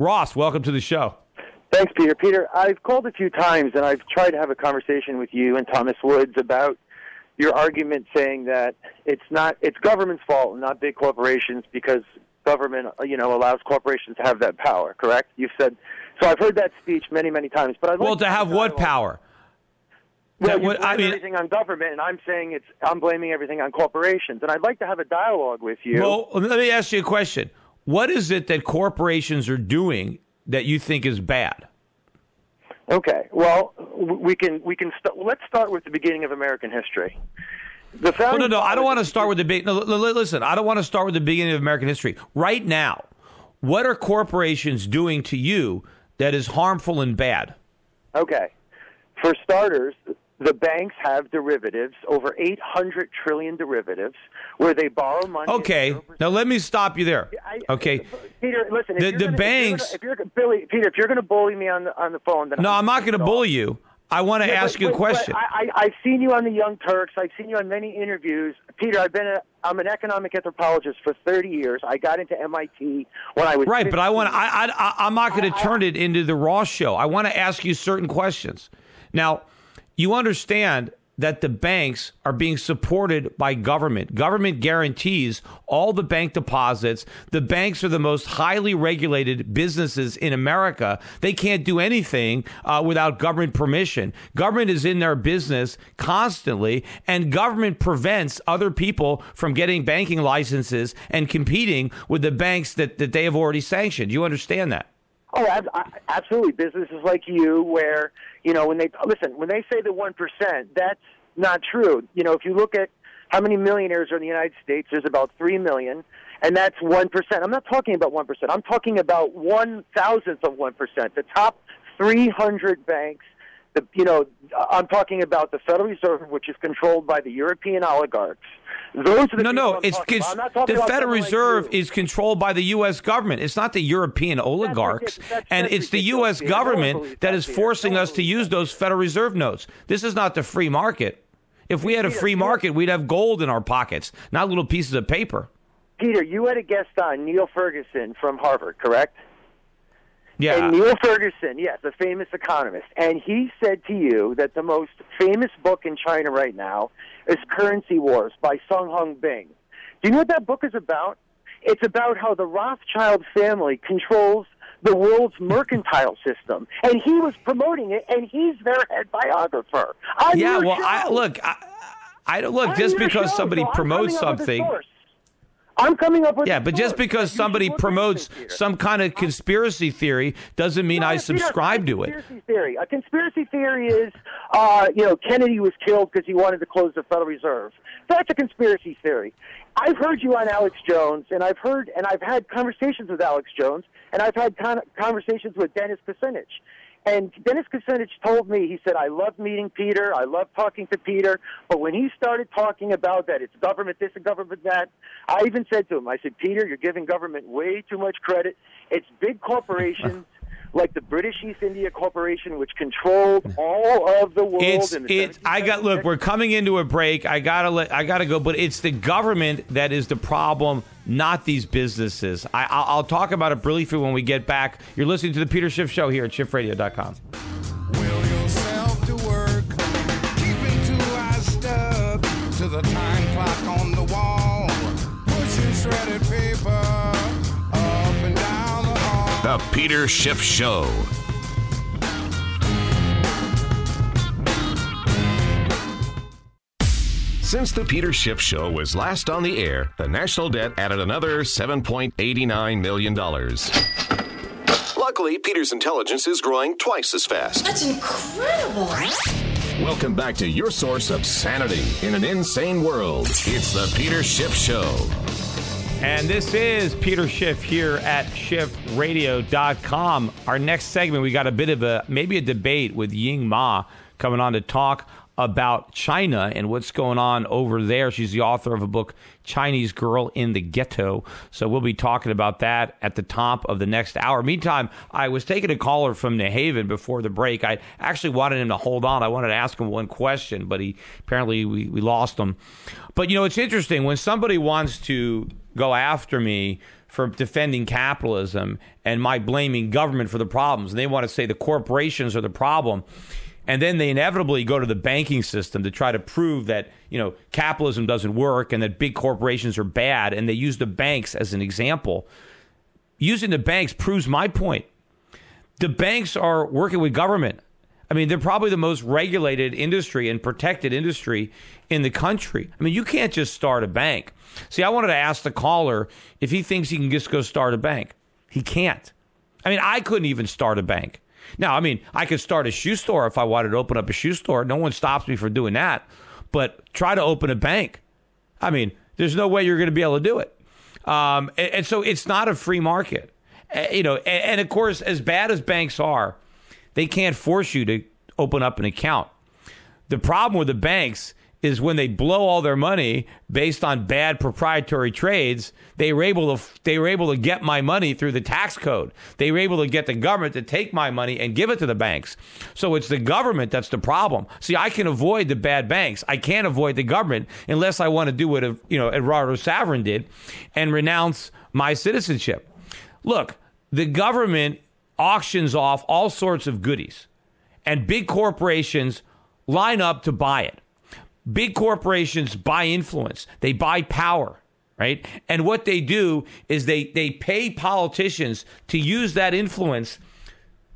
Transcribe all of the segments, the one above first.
Ross, welcome to the show. Thanks, Peter. Peter, I've called a few times, and I've tried to have a conversation with you and Thomas Woods about your argument saying that it's government's fault and not big corporations because government, allows corporations to have that power, correct? You've said, so I've heard that speech many, many times. But I'd like to have what power? Well, you blame everything on government, and I'm saying I'm blaming everything on corporations. And I'd like to have a dialogue with you. Well, let me ask you a question. What is it that corporations are doing that you think is bad? Okay. Well, let's start with the beginning of American history. No. I don't want to start with the big. No, listen. I don't want to start with the beginning of American history. Right now, what are corporations doing to you that is harmful and bad? Okay. For starters, the banks have derivatives, over 800 trillion derivatives, where they borrow money. Okay, now let me stop you there. Okay, Peter, listen. The banks. Billy, Peter, if you're going to bully me on the phone, then no, I'm not going to bully you. I want to ask you a question. I've seen you on the Young Turks. I've seen you on many interviews. Peter, I'm an economic anthropologist for 30 years. I got into MIT when I was 15. But I'm not going to turn it into the Ross show. I want to ask you certain questions. Now, you understand that the banks are being supported by government. Government guarantees all the bank deposits. The banks are the most highly regulated businesses in America. They can't do anything without government permission. Government is in their business constantly, and government prevents other people from getting banking licenses and competing with the banks that they have already sanctioned. You understand that? Oh, absolutely. Businesses like you where, when they say the 1%, that's not true. If you look at how many millionaires are in the United States, there's about 3 million, and that's 1%. I'm not talking about 1%. I'm talking about 1,000th of 1%. The top 300 banks, I'm talking about the Federal Reserve, which is controlled by the European oligarchs. Those are the Federal Reserve is controlled by the U.S. government. It's not the European oligarchs, and it's the U.S. government that is forcing us to use those Federal Reserve notes. This is not the free market. If we had a free market, we'd have gold in our pockets, not little pieces of paper. Peter, you had a guest on, Neil Ferguson from Harvard, correct? Yeah. And Neil Ferguson, yes, a famous economist. And he said to you that the most famous book in China right now is Currency Wars by Sung Hung Bing. Do you know what that book is about? It's about how the Rothschild family controls the world's mercantile system. And he was promoting it, and he's their head biographer. Just because somebody promotes something. I'm coming up with but just because somebody promotes some kind of conspiracy theory doesn't mean I subscribe to it. A conspiracy theory is, Kennedy was killed because he wanted to close the Federal Reserve. That's a conspiracy theory. I've heard you on Alex Jones, and I've had conversations with Alex Jones, and I've had conversations with Dennis Kucinich. And Dennis Kucinich told me, he said, I love meeting Peter, I love talking to Peter, but when he started talking about that it's government this and government that, I even said to him, I said, Peter, you're giving government way too much credit. It's big corporations like the British East India Corporation, which controlled all of the world. Look, we're coming into a break. I gotta go, but it's the government that is the problem, not these businesses. I'll talk about it briefly when we get back. You're listening to the Peter Schiff Show here at SchiffRadio.com. Will yourself to work, keeping 2 eyes stuck to the time clock on the wall, pushing shredded paper up and down the hall. The Peter Schiff Show. Since the Peter Schiff Show was last on the air, the national debt added another $7.89 million. Luckily, Peter's intelligence is growing twice as fast. That's incredible. Welcome back to your source of sanity in an insane world. It's the Peter Schiff Show. And this is Peter Schiff here at SchiffRadio.com. Our next segment, we got a bit of maybe a debate with Ying Ma coming on to talk about China and what's going on over there. She's the author of a book, Chinese Girl in the Ghetto. So we'll be talking about that at the top of the next hour. Meantime, I was taking a caller from New Haven before the break. I actually wanted him to hold on. I wanted to ask him one question, but apparently we lost him. But, it's interesting. When somebody wants to go after me for defending capitalism and my blaming government for the problems. And they want to say the corporations are the problem. And then they inevitably go to the banking system to try to prove that, capitalism doesn't work and that big corporations are bad. And they use the banks as an example. Using the banks proves my point. The banks are working with government. I mean, they're probably the most regulated industry and protected industry in the country. I mean, you can't just start a bank. See, I wanted to ask the caller if he thinks he can just go start a bank. He can't. I mean, I couldn't even start a bank. Now, I mean, I could start a shoe store if I wanted to open up a shoe store. No one stops me from doing that. But try to open a bank. I mean, there's no way you're going to be able to do it. And so it's not a free market. And of course, as bad as banks are, they can't force you to open up an account. The problem with the banks is when they blow all their money based on bad proprietary trades, they were able to get my money through the tax code. They were able to get the government to take my money and give it to the banks. So it's the government that's the problem. See, I can avoid the bad banks. I can't avoid the government unless I want to do what Eduardo Saverin did and renounce my citizenship. Look, the government auctions off all sorts of goodies, and big corporations line up to buy it. Big corporations buy influence. They buy power, right? And what they do is they pay politicians to use that influence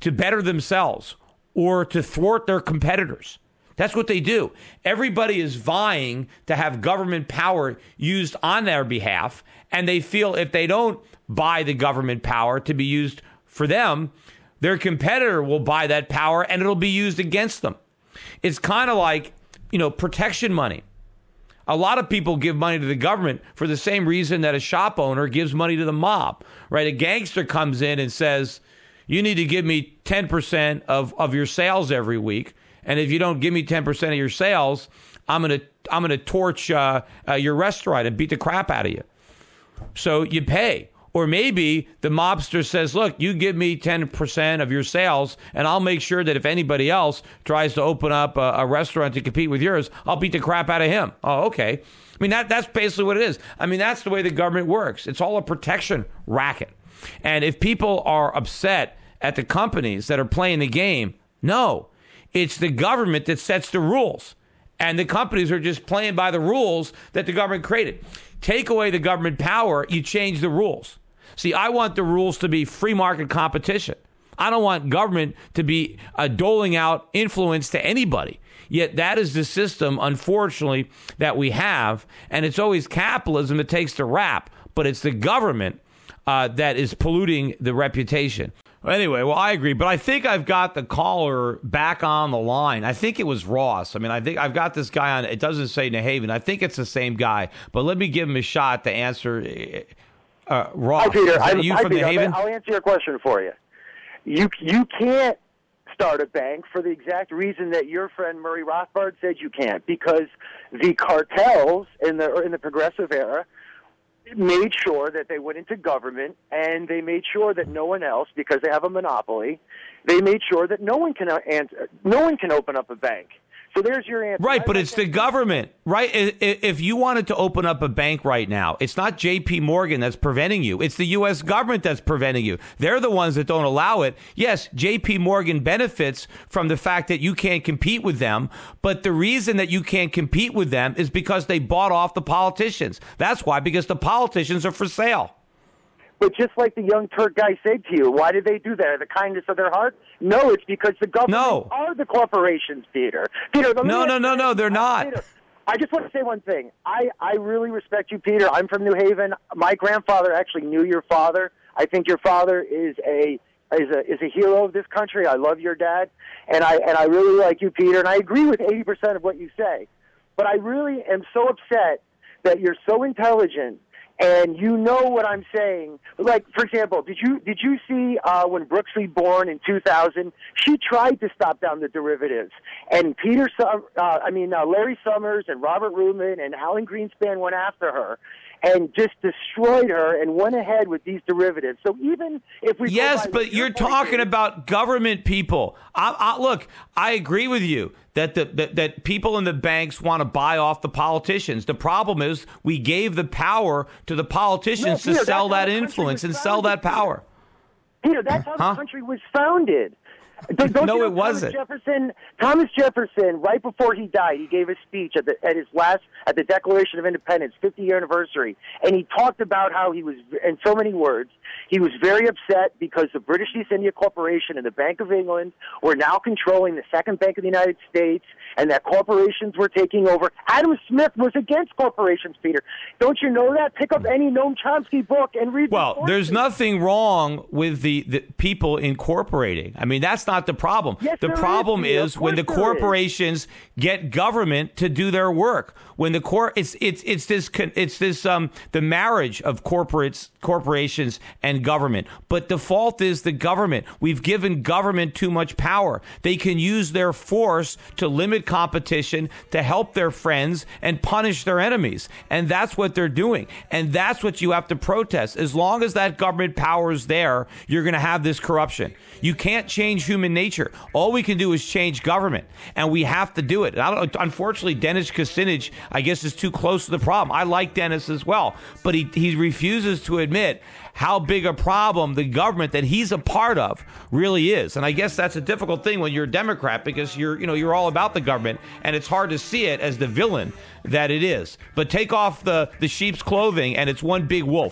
to better themselves or to thwart their competitors. That's what they do. Everybody is vying to have government power used on their behalf, and they feel if they don't buy the government power to be used for them, their competitor will buy that power and it'll be used against them. It's kind of like, protection money. A lot of people give money to the government for the same reason that a shop owner gives money to the mob, right? A gangster comes in and says, you need to give me 10% of your sales every week. And if you don't give me 10% of your sales, I'm gonna torch your restaurant and beat the crap out of you. So you pay. Or maybe the mobster says, look, you give me 10% of your sales, and I'll make sure that if anybody else tries to open up a restaurant to compete with yours, I'll beat the crap out of him. Oh, okay. I mean, that's basically what it is. I mean, that's the way the government works. It's all a protection racket. And if people are upset at the companies that are playing the game, no, it's the government that sets the rules. And the companies are just playing by the rules that the government created. Take away the government power, you change the rules. See, I want the rules to be free market competition. I don't want government to be doling out influence to anybody. Yet that is the system, unfortunately, that we have. And it's always capitalism that takes the rap. But it's the government that is polluting the reputation. Anyway, well, I agree. But I think I've got the caller back on the line. I think it was Ross. I mean, I think I've got this guy on. It doesn't say New Haven. I think it's the same guy. But let me give him a shot to answer. Ross, hi, Peter. You from New Haven? I'll answer your question for you. You can't start a bank for the exact reason that your friend Murray Rothbard said you can't, because the cartels in the progressive era made sure that they went into government, and they made sure that no one else, because they have a monopoly, they made sure that no one can open up a bank. So there's your answer. Right, but it's the government, right? If you wanted to open up a bank right now, it's not J.P. Morgan that's preventing you. It's the U.S. government that's preventing you. They're the ones that don't allow it. Yes, J.P. Morgan benefits from the fact that you can't compete with them, but the reason that you can't compete with them is because they bought off the politicians. That's why, because the politicians are for sale. But just like the Young Turk guy said to you, why did they do that? Out of the kindness of their heart? No, it's because the government are the corporations, Peter. Peter, no, they're not. Peter, I just want to say one thing. I really respect you, Peter. I'm from New Haven. My grandfather actually knew your father. I think your father is a hero of this country. I love your dad, and I really like you, Peter. And I agree with 80% of what you say. But I really am so upset that you're so intelligent. And you know what I'm saying. Like, for example, did you see when Brooks was born in 2000? She tried to stop down the derivatives, and Larry Summers and Robert Rubin and Alan Greenspan went after her. and just destroyed her and went ahead with these derivatives. So even if we yes, but you're talking about government people. Look, I agree with you that that people in the banks want to buy off the politicians. The problem is we gave the power to the politicians to sell that influence and sell that power. Peter, that's how the country was founded. No, it wasn't. Thomas Jefferson, right before he died, he gave a speech at the Declaration of Independence, 50th anniversary, and he talked about how he was, in so many words, he was very upset because the British East India Corporation and the Bank of England were now controlling the second bank of the United States, and that corporations were taking over. Adam Smith was against corporations, Peter. Don't you know that? Pick up any Noam Chomsky book and read. Well, there's nothing wrong with the people incorporating. I mean, that's not the problem. Yes, the problem is when the corporations get government to do their work. When the the marriage of corporations and government. But the fault is the government. We've given government too much power. They can use their force to limit competition, to help their friends, and punish their enemies. And that's what they're doing. And that's what you have to protest. As long as that government power is there, you're going to have this corruption. You can't change human nature. All we can do is change government, and we have to do it. Unfortunately, Dennis Kucinich, I guess, is too close to the problem. I like Dennis as well, but he refuses to admit how big a problem the government that he's a part of really is. And I guess that's a difficult thing when you're a Democrat, because you're all about the government, and it's hard to see it as the villain that it is. But take off the sheep's clothing, and it's one big wolf.